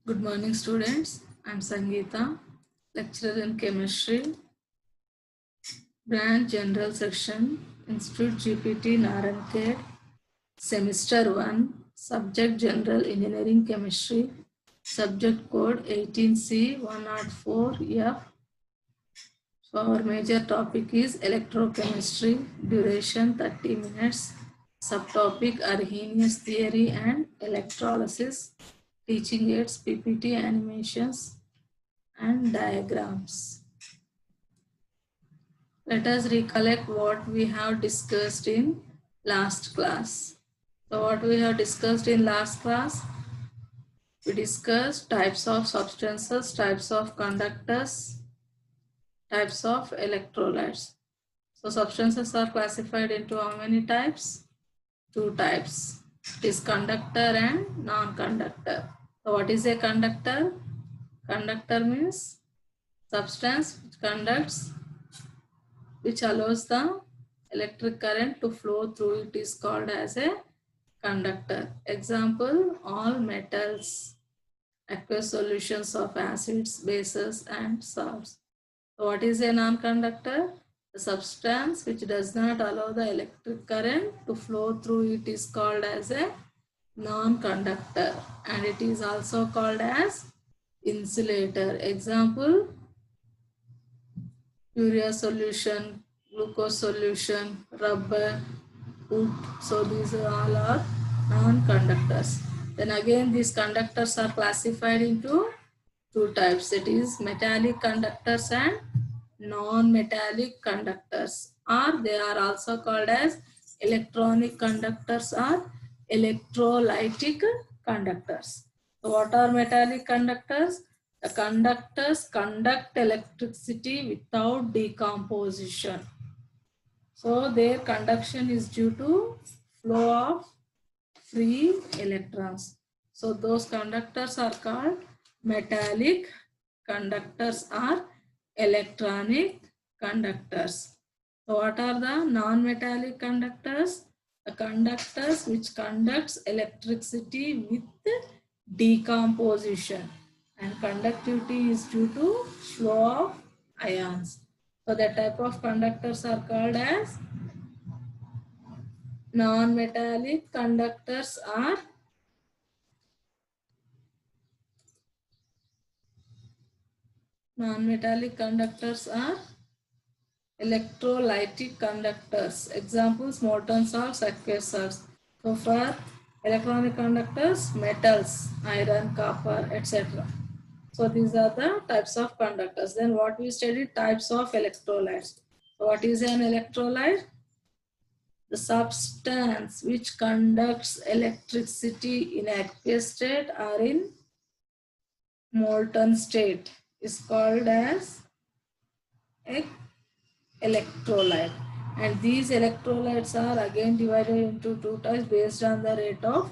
Good morning, students. I'm Sangeeta, lecturer in chemistry, branch general section, Institute GPT Narankhed, semester 1, subject general engineering chemistry, subject code 18C104F. So our major topic is electrochemistry, duration 30 minutes, subtopic Arrhenius theory and electrolysis, teaching aids, PPT animations, and diagrams. Let us recollect what we have discussed in last class. So what we have discussed in last class, we discussed types of substances, types of conductors, types of electrolytes. So substances are classified into how many types? Two types. It is conductor and non-conductor. So what is a conductor? Conductor means substance which conducts, which allows the electric current to flow through it, is called as a conductor. Example, all metals, aqueous solutions of acids, bases, and salts. So what is a non-conductor? The substance which does not allow the electric current to flow through it is called as a non-conductor, and it is also called as insulator. Example, urea solution, glucose solution, rubber, wood. So these all are non-conductors. Then again, these conductors are classified into two types. It is metallic conductors and non-metallic conductors, or they are also called as electronic conductors or electrolytic conductors. So what are metallic conductors? The conductors conduct electricity without decomposition. So their conduction is due to flow of free electrons. So those conductors are called metallic conductors or electronic conductors. So what are the non-metallic conductors? The conductors which conducts electricity with decomposition, and conductivity is due to flow of ions. So the type of conductors are called as non-metallic conductors are electrolytic conductors. Examples, molten salts, aqueous salts. So for electronic conductors, metals, iron, copper, etc. So these are the types of conductors. Then what we studied, types of electrolytes. So what is an electrolyte? The substance which conducts electricity in aqueous state or in molten state is called as a electrolyte, and these electrolytes are again divided into two types based on the rate of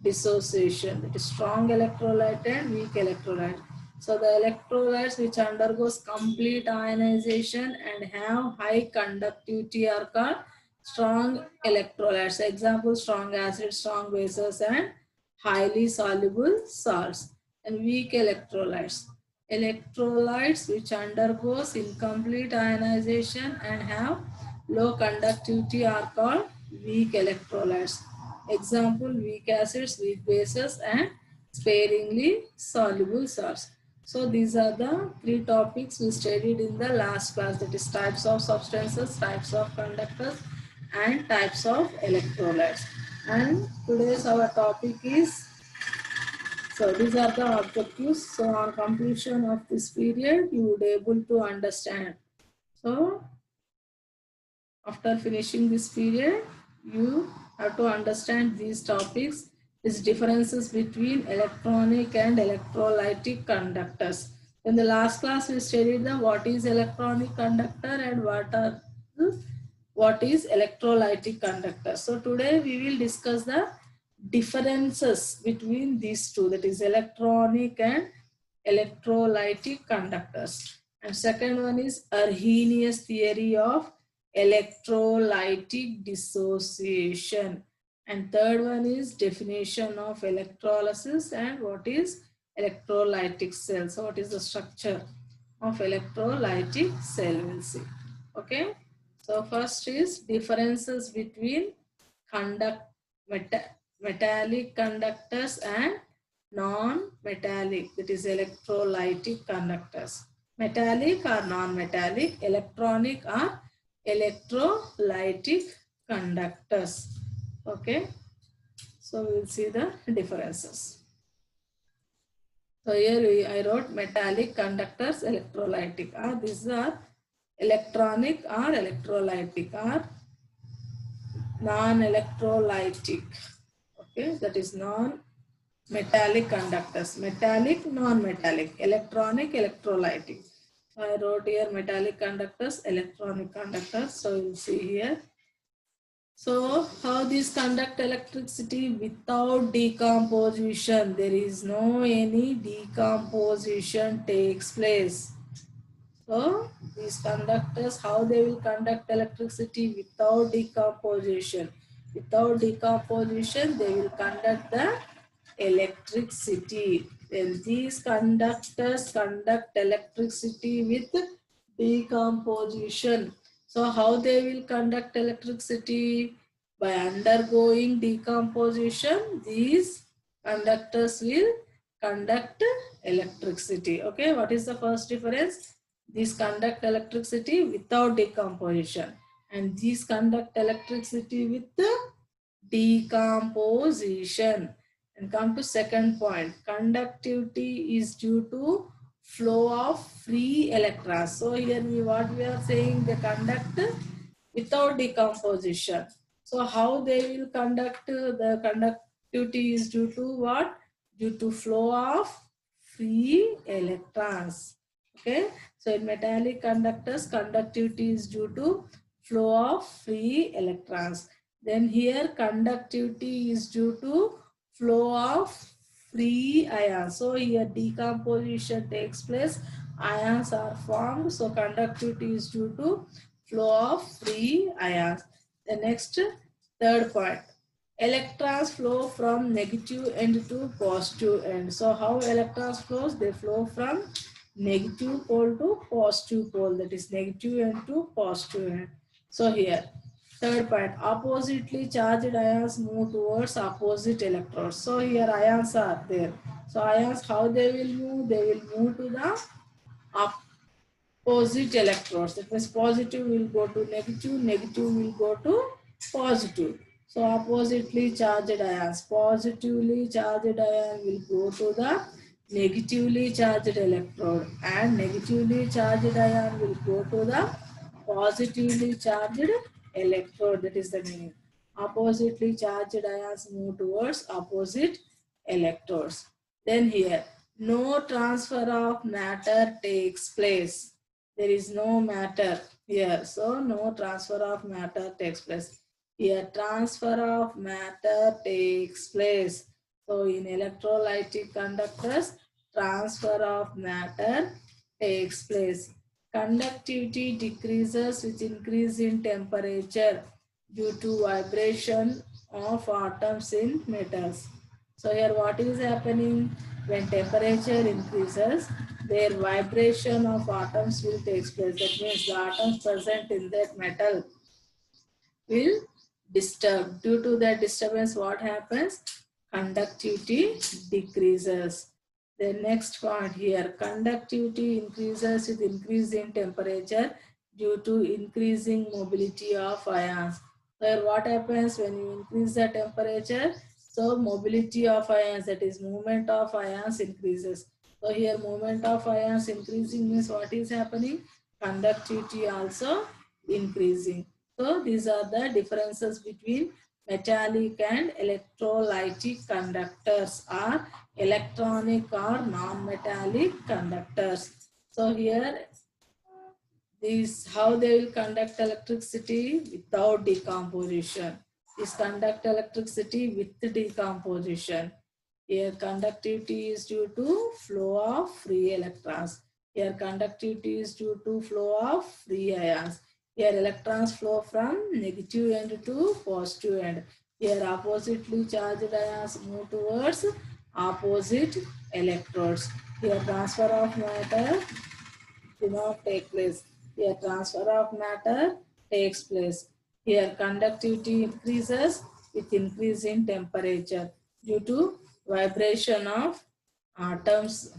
dissociation. That is strong electrolyte and weak electrolyte. So the electrolytes which undergoes complete ionization and have high conductivity are called strong electrolytes. Example, strong acids, strong bases, and highly soluble salts. And weak electrolytes, electrolytes which undergoes incomplete ionization and have low conductivity are called weak electrolytes. Example, weak acids, weak bases, and sparingly soluble salts. So these are the three topics we studied in the last class, that is types of substances, types of conductors, and types of electrolytes. And today's our topic is, so these are the objectives. So on completion of this period, you would able to understand. So after finishing this period, you have to understand these topics, these differences between electronic and electrolytic conductors. In the last class, we studied the what is electronic conductor and what is electrolytic conductor. So today we will discuss the differences between these two, that is electronic and electrolytic conductors. And second one is Arrhenius theory of electrolytic dissociation. And third one is definition of electrolysis and what is electrolytic cell. So what is the structure of electrolytic cell? We'll see. Okay. So first is differences between conduct metallic conductors and non-metallic, that is electrolytic conductors. Metallic or non-metallic, electronic or electrolytic conductors. Okay. So we'll see the differences. So here I wrote metallic conductors, electrolytic. These are electronic or electrolytic or non-electrolytic. Okay, that is non-metallic conductors. Metallic, non-metallic, electronic, electrolytic. So I wrote here metallic conductors, electronic conductors. So you'll see here. So how these conduct electricity without decomposition? There is no any decomposition takes place. So these conductors, how they will conduct electricity without decomposition? Without decomposition, they will conduct the electricity. Then these conductors conduct electricity with decomposition. So how they will conduct electricity? By undergoing decomposition, these conductors will conduct electricity. Okay, what is the first difference? These conduct electricity without decomposition, and these conduct electricity with the decomposition. And come to second point, conductivity is due to flow of free electrons. So here what we are saying, they conduct without decomposition. So how they will conduct? The conductivity is due to what? Due to flow of free electrons. Okay, so in metallic conductors, conductivity is due to flow of free electrons. Then here conductivity is due to flow of free ions. So here decomposition takes place, ions are formed. So conductivity is due to flow of free ions. The next, third point, electrons flow from negative end to positive end. So how electrons flows? They flow from negative pole to positive pole, that is negative end to positive end. So here third point, oppositely charged ions move towards opposite electrodes. So here ions are there. So ions, how they will move? They will move to the opposite electrodes. That means positive will go to negative, negative will go to positive. So oppositely charged ions, positively charged ion will go to the negatively charged electrode, and negatively charged ion will go to the positively charged electrode. That is the meaning. Oppositely charged ions move towards opposite electrodes. Then here, no transfer of matter takes place. There is no matter here. So no transfer of matter takes place. Here transfer of matter takes place. So in electrolytic conductors, transfer of matter takes place. Conductivity decreases with increase in temperature due to vibration of atoms in metals. So here what is happening? When temperature increases, their vibration of atoms will take place. That means the atoms present in that metal will disturb. Due to that disturbance, what happens? Conductivity decreases. The next point here, conductivity increases with increase in temperature due to increasing mobility of ions. So what happens when you increase the temperature? So mobility of ions, that is movement of ions, increases. So here movement of ions increasing means what is happening? Conductivity also increasing. So these are the differences between metallic and electrolytic conductors, or electronic or non-metallic conductors. So here these how they will conduct electricity without decomposition. Is conduct electricity with decomposition. Here conductivity is due to flow of free electrons. Here conductivity is due to flow of free ions. Here electrons flow from negative end to positive end. Here oppositely charged ions move towards opposite electrodes. Here transfer of matter do not take place. Here transfer of matter takes place. Here conductivity increases with increase in temperature due to vibration of atoms.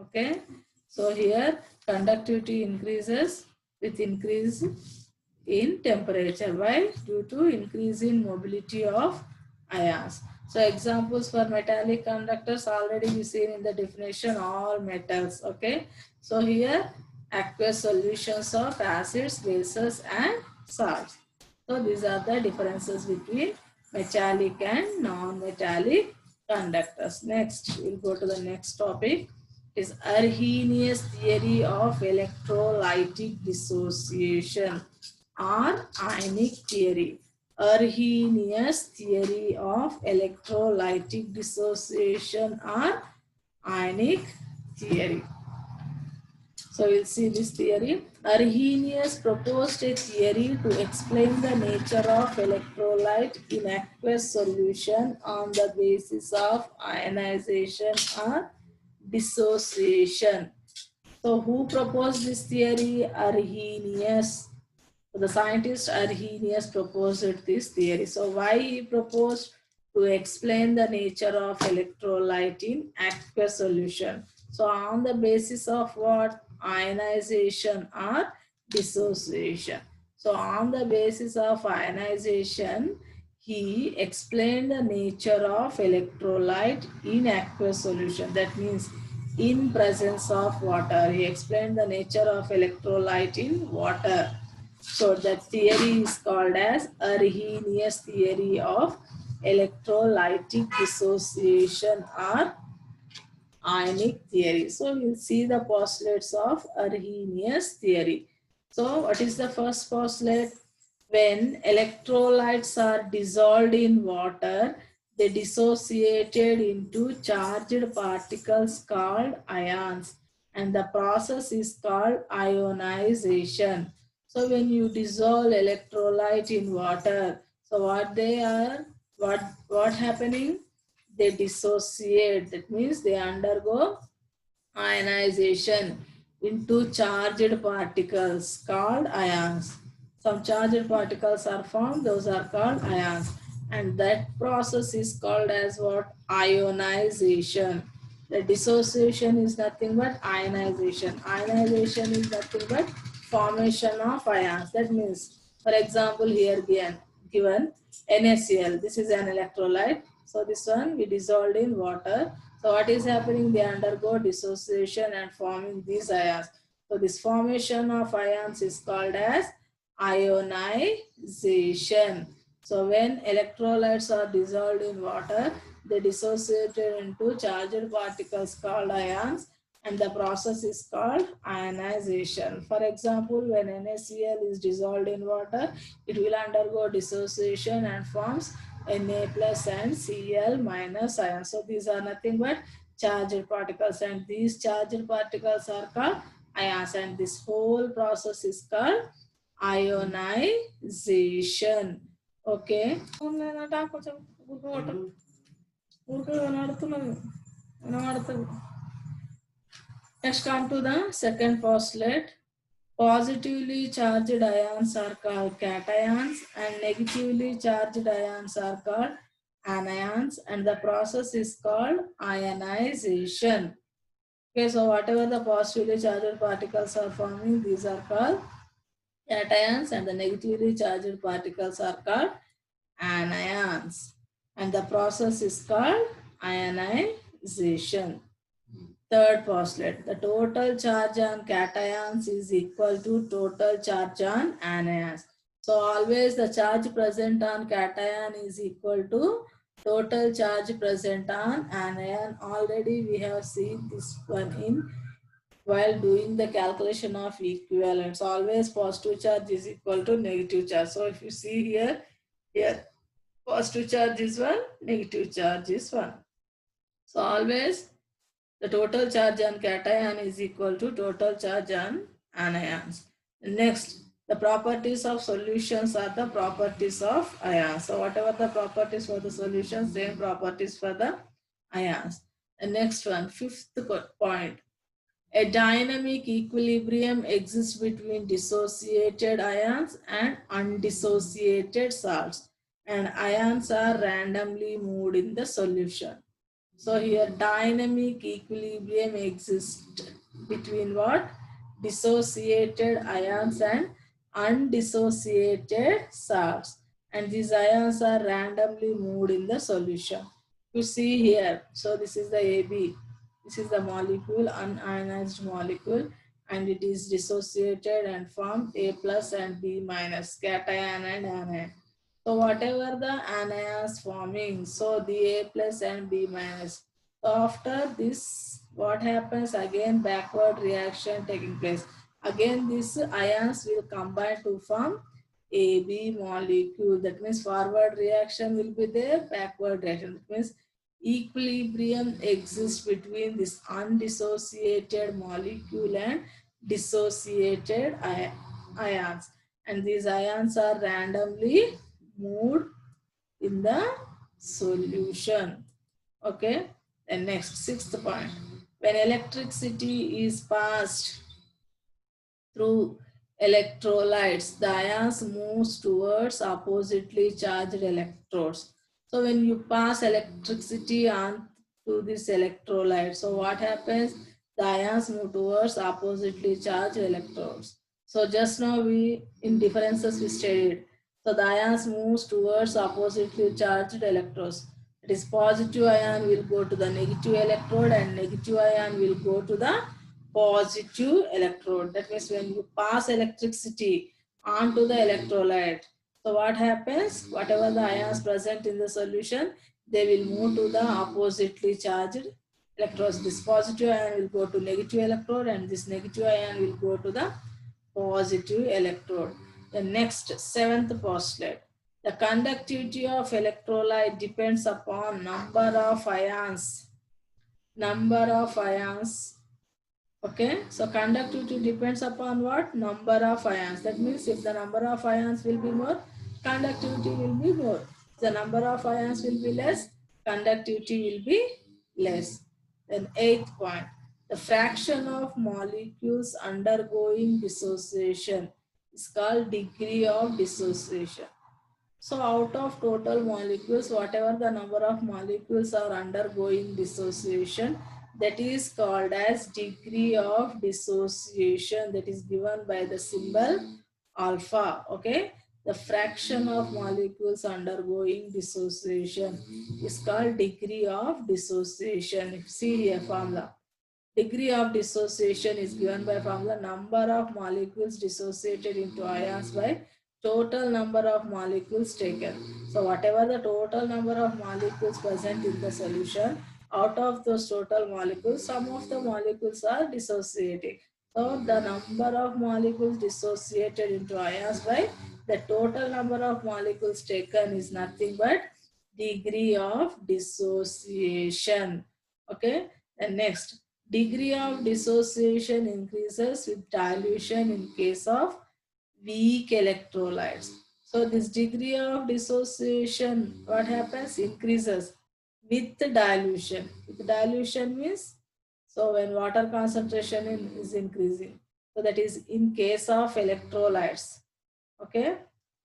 Okay. So here conductivity increases with increase in temperature. Why? Due to increase in mobility of ions. So examples for metallic conductors already we seen in the definition, all metals. Okay. So here aqueous solutions of acids, bases and salts. So these are the differences between metallic and non-metallic conductors. Next, we'll go to the next topic. Is Arrhenius theory of electrolytic dissociation or ionic theory. Arrhenius theory of electrolytic dissociation or ionic theory. So we'll see this theory. Arrhenius proposed a theory to explain the nature of electrolyte in aqueous solution on the basis of ionization or dissociation. So who proposed this theory? Arrhenius. So the scientist Arrhenius proposed this theory. So why he proposed? To explain the nature of electrolyte in aqueous solution. So on the basis of what? Ionization or dissociation. So on the basis of ionization, he explained the nature of electrolyte in aqueous solution. That means in presence of water. He explained the nature of electrolyte in water. So that theory is called as Arrhenius theory of electrolytic dissociation or ionic theory. So we'll see the postulates of Arrhenius theory. So what is the first postulate? When electrolytes are dissolved in water, they dissociated into charged particles called ions, and the process is called ionization. So when you dissolve electrolyte in water, so what happening? They dissociate. That means they undergo ionization into charged particles called ions. Some charged particles are formed, those are called ions. And that process is called as what? Ionization. The dissociation is nothing but ionization. Ionization is nothing but formation of ions. That means, for example, here given NaCl. This is an electrolyte. So this one we dissolved in water. So what is happening? They undergo dissociation and forming these ions. So this formation of ions is called as ionization. So when electrolytes are dissolved in water, they dissociated into charged particles called ions, and the process is called ionization. For example, when NaCl is dissolved in water, it will undergo dissociation and forms Na plus and Cl minus ions. So these are nothing but charged particles, and these charged particles are called ions, and this whole process is called ionization. Okay. Next, come to the second postulate. Positively charged ions are called cations and negatively charged ions are called anions, and the process is called ionization. Okay, so whatever the positively charged particles are forming, these are called cations, and the negatively charged particles are called anions, and the process is called ionization. Third postulate, the total charge on cations is equal to total charge on anions. So always the charge present on cation is equal to total charge present on anion. Already we have seen this one in while doing the calculation of equivalence. Always positive charge is equal to negative charge. So if you see here positive charge is 1, negative charge is 1. So always the total charge on cation is equal to total charge on anions. Next, the properties of solutions are the properties of ions. So whatever the properties for the solution, same properties for the ions. The next one, fifth point. A dynamic equilibrium exists between dissociated ions and undissociated salts, and ions are randomly moved in the solution. So here dynamic equilibrium exists between what? Dissociated ions and undissociated salts. And these ions are randomly moved in the solution. You see here, so this is the AB. This is the molecule, unionized molecule, and it is dissociated and formed A plus and B minus, cation and anion. So whatever the anions forming, so the A plus and B minus. So after this, what happens again? Backward reaction taking place. Again, these ions will combine to form AB molecule. That means forward reaction will be there, backward reaction. That means equilibrium exists between this undissociated molecule and dissociated ions. And these ions are randomly moved in the solution. Okay. And next, sixth point. When electricity is passed through electrolytes, the ions moves towards oppositely charged electrodes. So when you pass electricity on to this electrolyte, so what happens? The ions move towards oppositely charged electrodes. So just now we, in differences we studied. So the ions moves towards oppositely charged electrodes. It is positive ion will go to the negative electrode and negative ion will go to the positive electrode. That means when you pass electricity onto the electrolyte, so what happens? Whatever the ions present in the solution, they will move to the oppositely charged electrodes. This positive ion will go to negative electrode and this negative ion will go to the positive electrode. The next, seventh postulate. The conductivity of electrolyte depends upon number of ions. Number of ions. Okay, so conductivity depends upon what? Number of ions. That means if the number of ions will be more, conductivity will be more. If the number of ions will be less, conductivity will be less. Then eighth point, the fraction of molecules undergoing dissociation is called degree of dissociation. So out of total molecules, whatever the number of molecules are undergoing dissociation, that is called as degree of dissociation, that is given by the symbol alpha. Okay, the fraction of molecules undergoing dissociation is called degree of dissociation. See here formula. Degree of dissociation is given by formula number of molecules dissociated into ions by total number of molecules taken. So whatever the total number of molecules present in the solution, out of those total molecules, some of the molecules are dissociating. So the number of molecules dissociated into ions by the total number of molecules taken is nothing but degree of dissociation. Okay. And next, degree of dissociation increases with dilution in case of weak electrolytes. So this degree of dissociation, what happens? Increases with dilution. With dilution means, so when water concentration is increasing. So that is in case of electrolytes. Okay.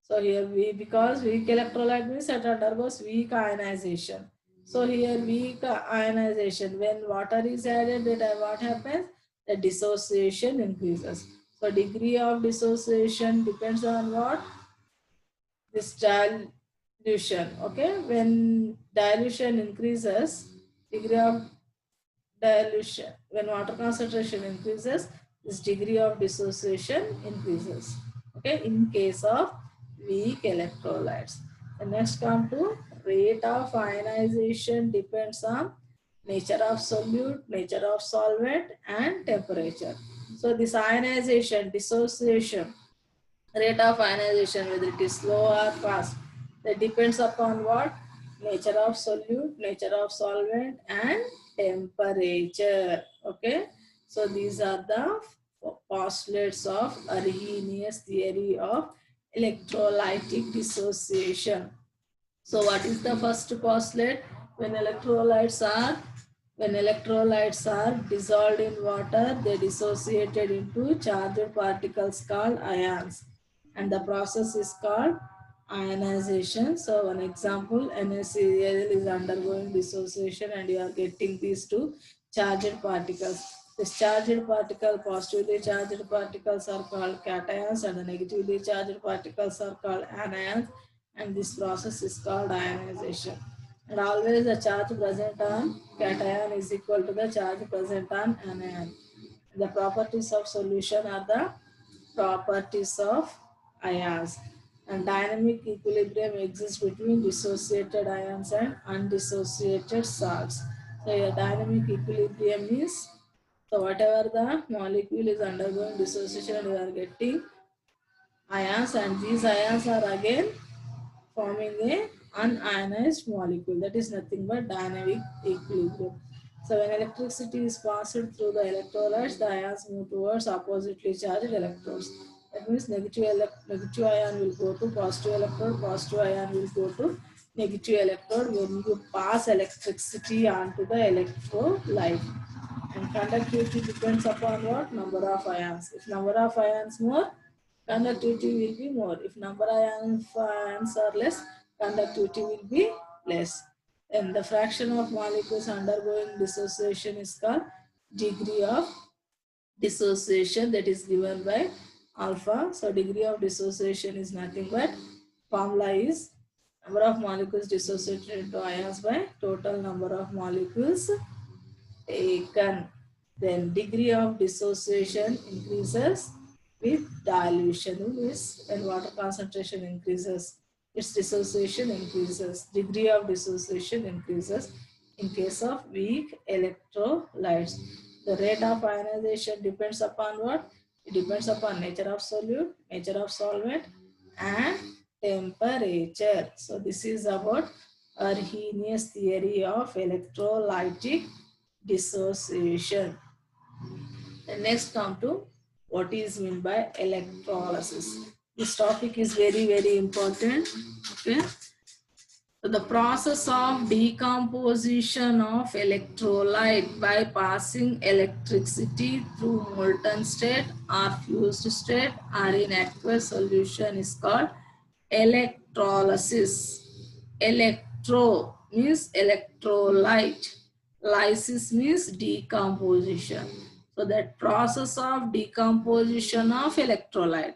So here because weak electrolyte means it undergoes weak ionization. So here weak ionization, when water is added, that what happens? The dissociation increases. So degree of dissociation depends on what? This dilution. Okay, when dilution increases, degree of dilution, when water concentration increases, this degree of dissociation increases. Okay, in case of weak electrolytes. The next come to rate of ionization depends on nature of solute, nature of solvent, and temperature. So this ionization, dissociation, rate of ionization, whether it is slow or fast, that depends upon what? Nature of solute, nature of solvent, and temperature. Okay, so these are the postulates of Arrhenius theory of electrolytic dissociation. So what is the first postulate? When electrolytes are when electrolytes are dissolved in water, they dissociated into charged particles called ions, and the process is called ionization. So one example, NaCl is undergoing dissociation and you are getting these two charged particles. This charged particle, positively charged particles are called cations and the negatively charged particles are called anions, and this process is called ionization. And always the charge present on cation is equal to the charge present on anion. The properties of solution are the properties of ions. And dynamic equilibrium exists between dissociated ions and undissociated salts. So your dynamic equilibrium is, so whatever the molecule is undergoing dissociation, you are getting ions, and these ions are again forming a unionized molecule. That is nothing but dynamic equilibrium. So when electricity is passed through the electrolytes, the ions move towards oppositely charged electrodes. That means negative ion will go to positive electrode, positive ion will go to negative electrode when you pass electricity onto the electrolyte. And conductivity depends upon what? Number of ions. If number of ions more, conductivity will be more. If number of ions are less, conductivity will be less. And the fraction of molecules undergoing dissociation is called degree of dissociation, that is given by alpha. So degree of dissociation is nothing but, formula is number of molecules dissociated into ions by total number of molecules taken. Then degree of dissociation increases with dilution. Means when water concentration increases, its dissociation increases. Degree of dissociation increases in case of weak electrolytes. The rate of ionization depends upon what? It depends upon nature of solute, nature of solvent, and temperature. So this is about Arrhenius theory of electrolytic dissociation. And next come to what is meant by electrolysis. This topic is very important. Okay. So the process of decomposition of electrolyte by passing electricity through molten state or fused state or in aqueous solution is called electrolysis. Electro means electrolyte. Lysis means decomposition. So that process of decomposition of electrolyte.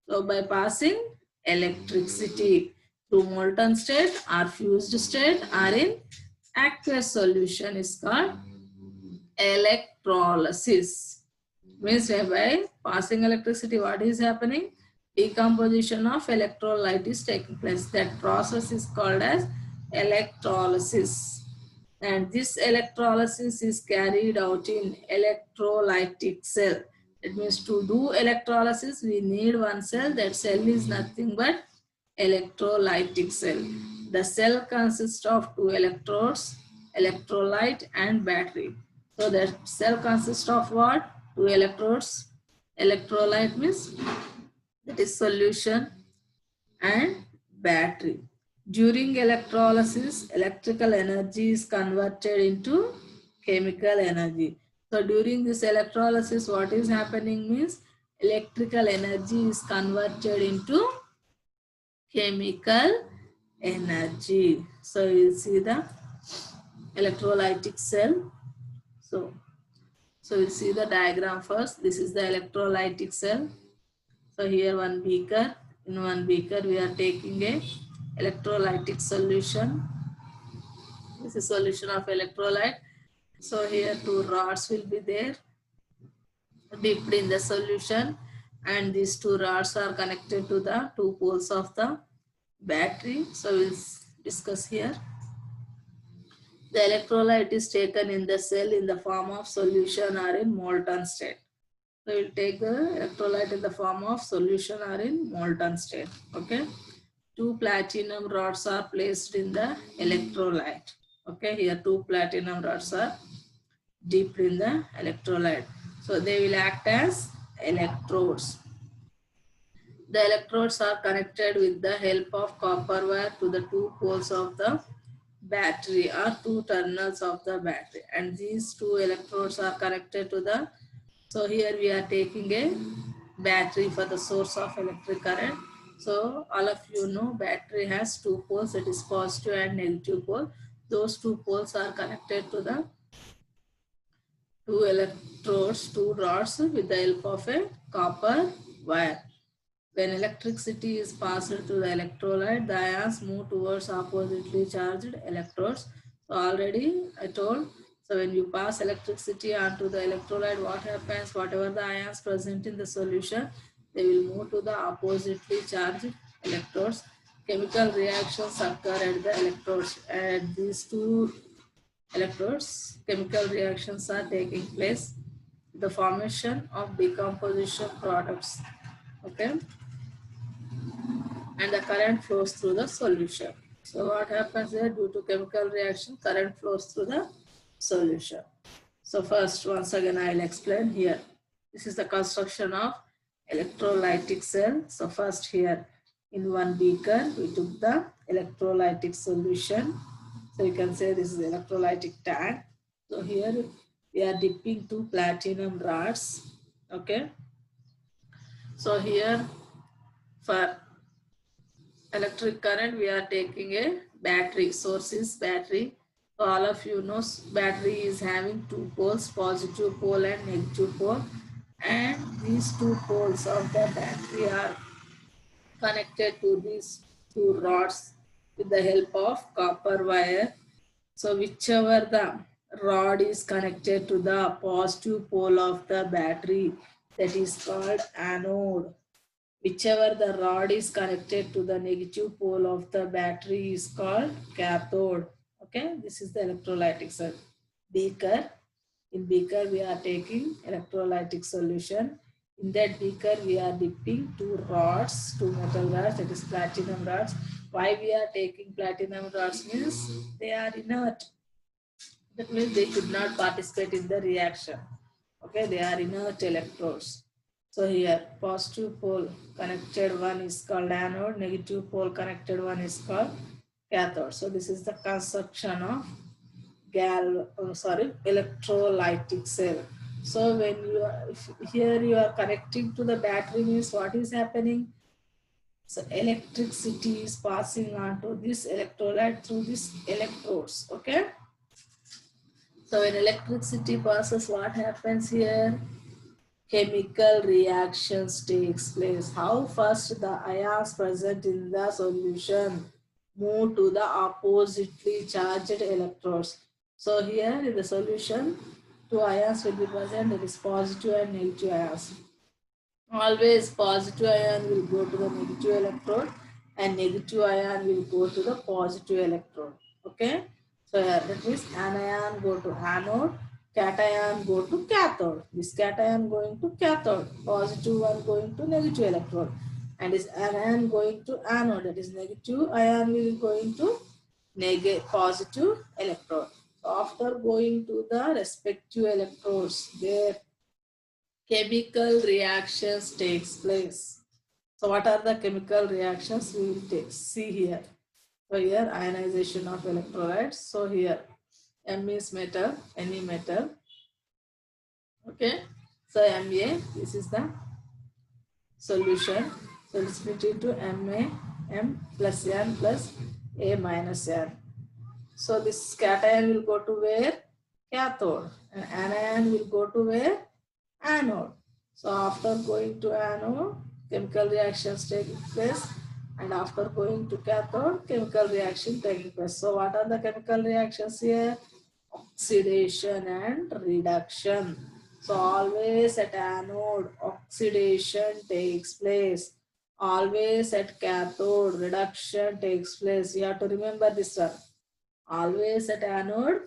So by passing electricity through molten state or fused state or in aqueous solution is called electrolysis. Means by passing electricity, what is happening? Decomposition of electrolyte is taking place. That process is called as electrolysis. And this electrolysis is carried out in electrolytic cell. It means to do electrolysis, we need one cell. That cell is nothing but electrolytic cell. The cell consists of two electrodes, electrolyte and battery. So that cell consists of what? Two electrodes. Electrolyte means that is solution, and battery. During electrolysis, electrical energy is converted into chemical energy. So during this electrolysis, what is happening means electrical energy is converted into chemical energy. So you see the electrolytic cell. So we'll see the diagram first. This is the electrolytic cell. So here one beaker. In one beaker we are taking a electrolytic solution. This is solution of electrolyte. So here two rods will be there dipped in the solution, and these two rods are connected to the two poles of the battery. So we'll discuss here. The electrolyte is taken in the cell in the form of solution or in molten state. So we'll take the electrolyte in the form of solution or in molten state. Okay. Two platinum rods are placed in the electrolyte. Okay, here two platinum rods are dipped in the electrolyte. So they will act as electrodes. The electrodes are connected with the help of copper wire to the two poles of the battery or two terminals of the battery, and these two electrodes are connected to the, so here we are taking a battery for the source of electric current. So all of you know battery has two poles, it is positive and negative pole. Those two poles are connected to the two electrodes, two rods with the help of a copper wire. When electricity is passed to the electrolyte, the ions move towards oppositely charged electrodes. So already I told, so when you pass electricity onto the electrolyte, what happens? Whatever the ions present in the solution, they will move to the oppositely charged electrodes. Chemical reactions occur at the electrodes. At these two electrodes, chemical reactions are taking place. The formation of decomposition products. Okay, and the current flows through the solution. So what happens here? Due to chemical reaction, current flows through the solution. So first, once again, I will explain here. This is the construction of electrolytic cell. So first here, in one beaker, we took the electrolytic solution. So you can say this is electrolytic tank. So here we are dipping two platinum rods. Okay. So here for electric current, we are taking a battery. Source is battery. So all of you know battery is having two poles, positive pole and negative pole, and these two poles of the battery are connected to these two rods with the help of copper wire. So whichever the rod is connected to the positive pole of the battery, that is called anode. Whichever the rod is connected to the negative pole of the battery is called cathode. Okay, this is the electrolytic cell. Beaker. In beaker, we are taking electrolytic solution. In that beaker, we are dipping two rods, two metal rods, that is platinum rods. Why we are taking platinum rods means they are inert. That means they should not participate in the reaction. Okay, they are inert electrodes. So here, positive pole connected one is called anode, negative pole connected one is called cathode. So this is the construction of electrolytic cell. So when you are, here you are connecting to the battery means what is happening? So electricity is passing on to this electrolyte through these electrodes. Okay. So when electricity passes, what happens here? Chemical reactions takes place. How first the ions present in the solution move to the oppositely charged electrodes. So here in the solution, two ions will be present, that is positive and negative ions. Always positive ion will go to the negative electrode and negative ion will go to the positive electrode. Okay. So here that means anion go to anode, cation go to cathode. This cation going to cathode, positive one going to negative electrode, and this anion going to anode, that is negative ion will going to positive electrode. So after going to the respective electrodes, their chemical reactions takes place. So what are the chemical reactions we will see here? So here ionization of electrolytes. So here M is metal, any metal. Okay. So Ma, this is the solution. So let's split it into Ma, M plus N plus A minus N. So this cation will go to where? Cathode. And anion will go to where? Anode. So after going to anode, chemical reactions take place, and after going to cathode, chemical reaction taking place. So what are the chemical reactions here? Oxidation and reduction. So always at anode, oxidation takes place. Always at cathode, reduction takes place. You have to remember this one. Always at anode,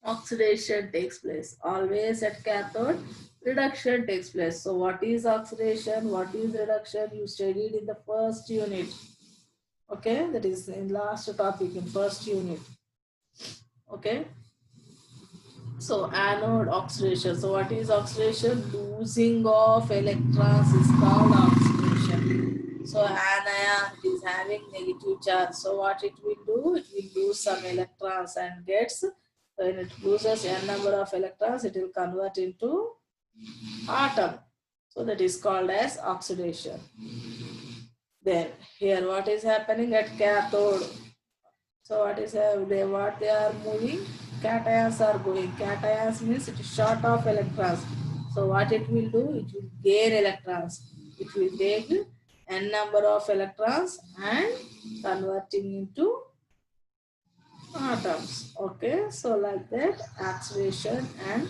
oxidation takes place. Always at cathode, reduction takes place. So what is oxidation? What is reduction? You studied in the first unit. Okay, that is in last topic in first unit. Okay. So anode oxidation. So what is oxidation? Losing of electrons is called oxidation. So anion is having negative charge. So what it will do? It will lose some electrons and gets, when it loses n number of electrons, it will convert into atom. So that is called as oxidation. Then here what is happening at cathode? So what they are moving? Cations are going. Cations means it is short of electrons. So what it will do? It will gain electrons. It will take n number of electrons and converting into atoms. Okay, so like that oxidation and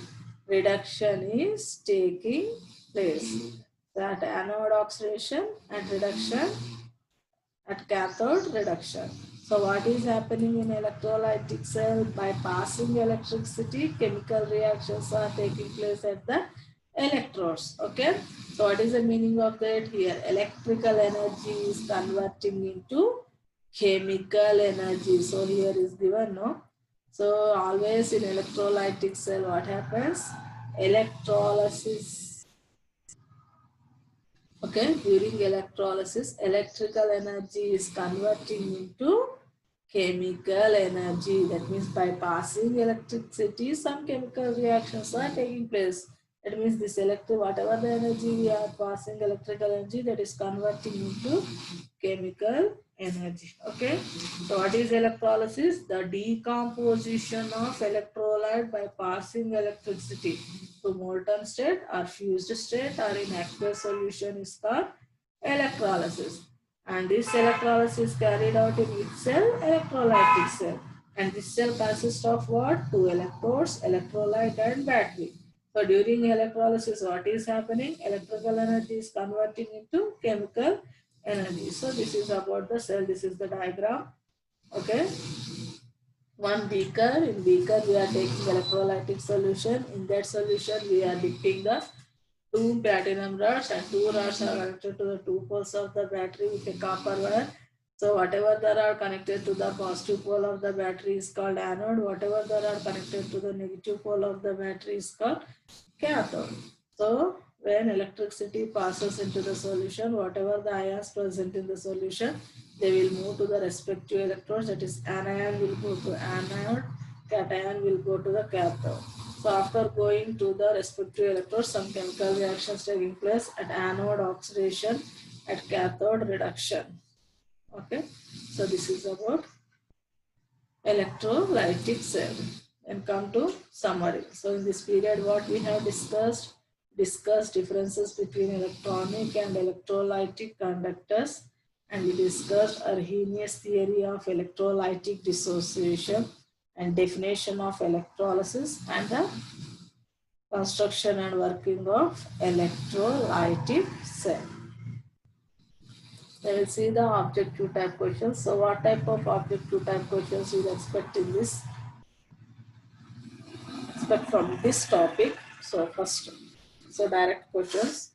reduction is taking place. That anode oxidation and reduction at cathode reduction. So what is happening in electrolytic cell? By passing electricity, chemical reactions are taking place at the electrodes. Okay. So what is the meaning of that here? Electrical energy is converting into chemical energy. So here is given, no? So always in electrolytic cell, what happens? Electrolysis. Okay, during electrolysis, electrical energy is converting into chemical energy. That means by passing electricity, some chemical reactions are taking place. That means this whatever the energy we are passing, electrical energy, that is converting into chemical energy. Okay, so what is electrolysis? The decomposition of electrolyte by passing electricity to molten state or fused state or in aqueous solution is called electrolysis. And this electrolysis is carried out in which cell? Electrolytic cell. And this cell consists of what? Two electrodes, electrolyte and battery. So during electrolysis, what is happening? Electrical energy is converting into chemical energy. So this is about the cell. This is the diagram. Okay. One beaker. In beaker, we are taking electrolytic solution. In that solution, we are dipping the two platinum rods, and two rods are connected to the two poles of the battery with a copper wire. So whatever that are connected to the positive pole of the battery is called anode. Whatever that are connected to the negative pole of the battery is called cathode. So when electricity passes into the solution, whatever the ions present in the solution, they will move to the respective electrodes. That is, anion will go to anode, cation will go to the cathode. So after going to the respective electrodes, some chemical reactions taking place at anode oxidation, at cathode reduction. Okay, so this is about electrolytic cell. And come to summary. So in this period, what we have discussed differences between electronic and electrolytic conductors, and we discussed Arrhenius theory of electrolytic dissociation and definition of electrolysis and the construction and working of electrolytic cell. Let us see the objective type questions. So what type of objective type questions you expect in this? Expect from this topic. So first, so direct questions.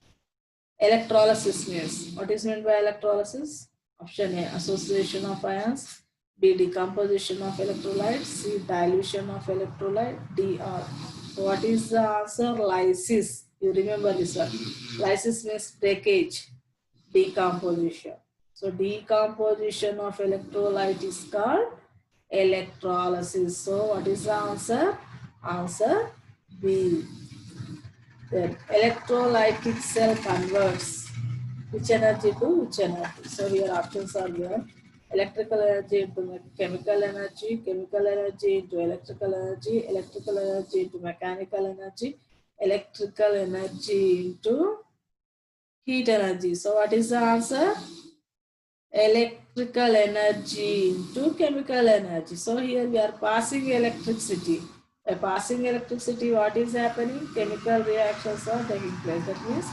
Electrolysis means. What is meant by electrolysis? Option A, association of ions. B, decomposition of electrolytes. C, dilution of electrolyte. D, R. So what is the answer? Lysis. You remember this one. Lysis means breakage, decomposition. So decomposition of electrolyte is called electrolysis. So what is the answer? Answer B. Then electrolytic cell converts which energy to which energy. So here options are given. Electrical energy into chemical energy, chemical energy into electrical energy, electrical energy into mechanical energy, electrical energy into heat energy. So what is the answer? Electrical energy into chemical energy. So here we are passing electricity. By passing electricity, what is happening? Chemical reactions are taking place. That means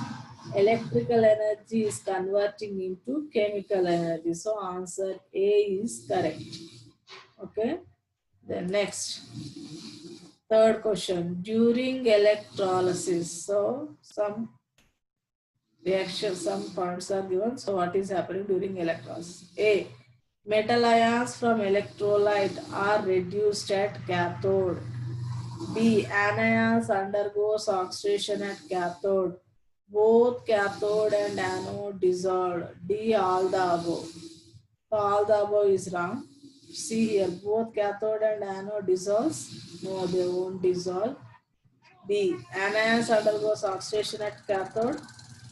electrical energy is converting into chemical energy. So answer A is correct. Okay. Then next, third question. During electrolysis, so some reactions, some points are given. So what is happening during electrolysis? A, metal ions from electrolyte are reduced at cathode. B, anions undergoes oxidation at cathode. Both cathode and anode dissolved. D, all the above. So all the above is wrong. See here, both cathode and anode dissolves. No, they won't dissolve. B, anions undergoes oxidation at cathode.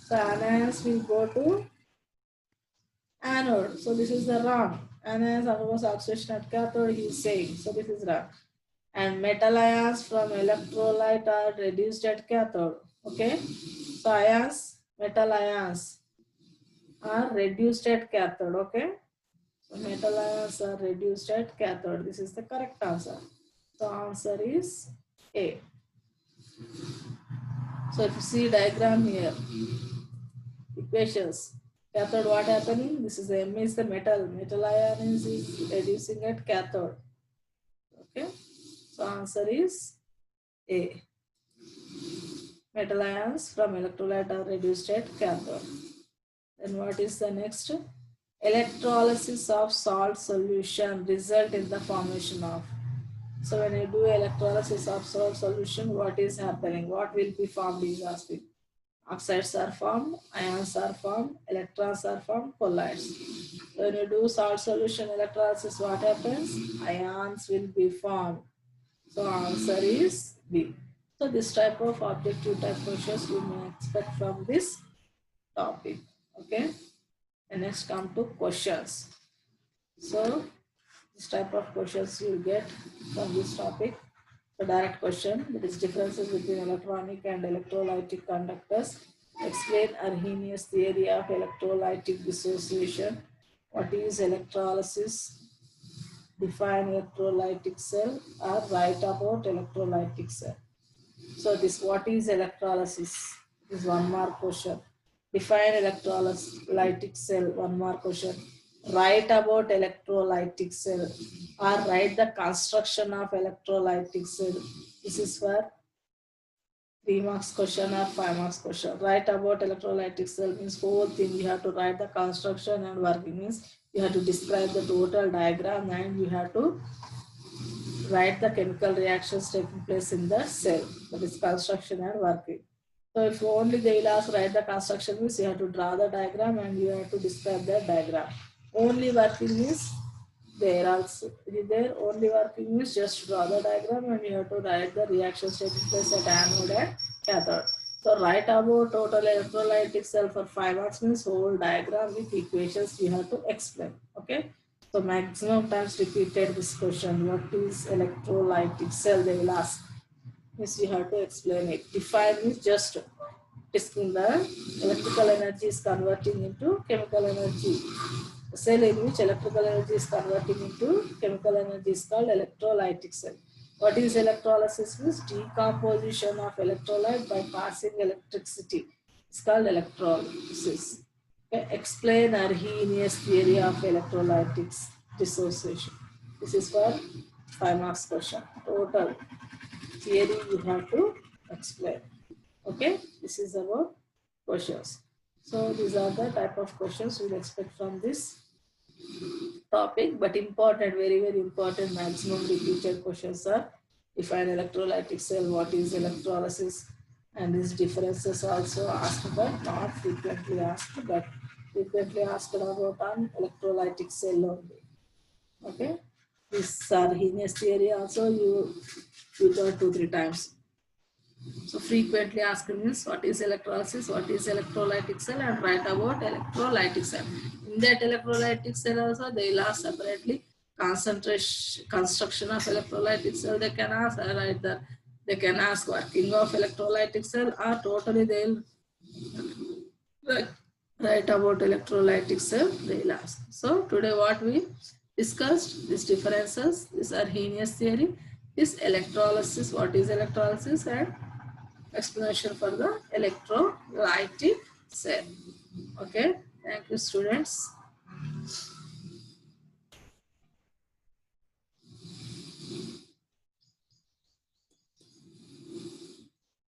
So anions will go to anode. So this is the wrong. Anions undergoes oxidation at cathode, he is saying. So this is wrong. And metal ions from electrolyte are reduced at cathode. Okay. So ions, metal ions are reduced at cathode. Okay. So metal ions are reduced at cathode. This is the correct answer. So answer is A. So if you see diagram here, equations, cathode what happening? This is the M is the metal. Metal ion is reducing at cathode. Okay. So answer is A. Metal ions from electrolyte are reduced at cathode. Then what is the next? Electrolysis of salt solution result in the formation of. So when you do electrolysis of salt solution, what is happening? What will be formed is asking. Oxides are formed, ions are formed, electrons are formed, colloids. So when you do salt solution electrolysis, what happens? Ions will be formed. So answer is B. So this type of objective type questions we may expect from this topic. Okay. And next come to questions. So this type of questions you will get from this topic. The direct question, that is differences between electronic and electrolytic conductors. Explain Arrhenius theory of electrolytic dissociation. What is electrolysis? Define electrolytic cell or write about electrolytic cell. So this what is electrolysis? This is one more question. Define electrolytic cell, one more question. Write about electrolytic cell or write the construction of electrolytic cell. This is for 3 marks question or 5 marks question. Write about electrolytic cell means whole thing. You have to write the construction and working means you have to describe the total diagram and you have to write the chemical reactions taking place in the cell. That is construction and working. So if only they will ask write the construction means you have to draw the diagram and you have to describe the diagram. Only working means there also there only working means just draw the diagram and you have to write the reactions taking place at anode and cathode. So write about total electrolytic cell for 5 marks means whole diagram with equations you have to explain. Okay. So maximum times repeated this question. What is electrolytic cell? They will ask. Means you have to explain it. Define is just discussing the electrical energy is converting into chemical energy. The cell in which electrical energy is converting into chemical energy is called electrolytic cell. What is electrolysis? Means decomposition of electrolyte by passing electricity. It's called electrolysis. Okay. Explain Arrhenius theory of electrolytic dissociation. This is for 5 marks question. Total theory you have to explain. Okay, this is about questions. So these are the type of questions we'll expect from this topic, but important, very, very important, maximum repeated questions are define electrolytic cell, what is electrolysis, and these differences also asked, but not frequently asked, but frequently asked about an electrolytic cell only. Okay, this Arrhenius theory also you got 2-3 times. So frequently asked means what is electrolysis, what is electrolytic cell, and write about electrolytic cell. In that electrolytic cell also they will ask separately concentration, construction of electrolytic cell. They can ask write the, they can ask working of electrolytic cell, or totally they will write about electrolytic cell. They will ask. So today what we discussed, these differences, this Arrhenius theory, this electrolysis, what is electrolysis, and explanation for the electrolytic cell. Okay, thank you students.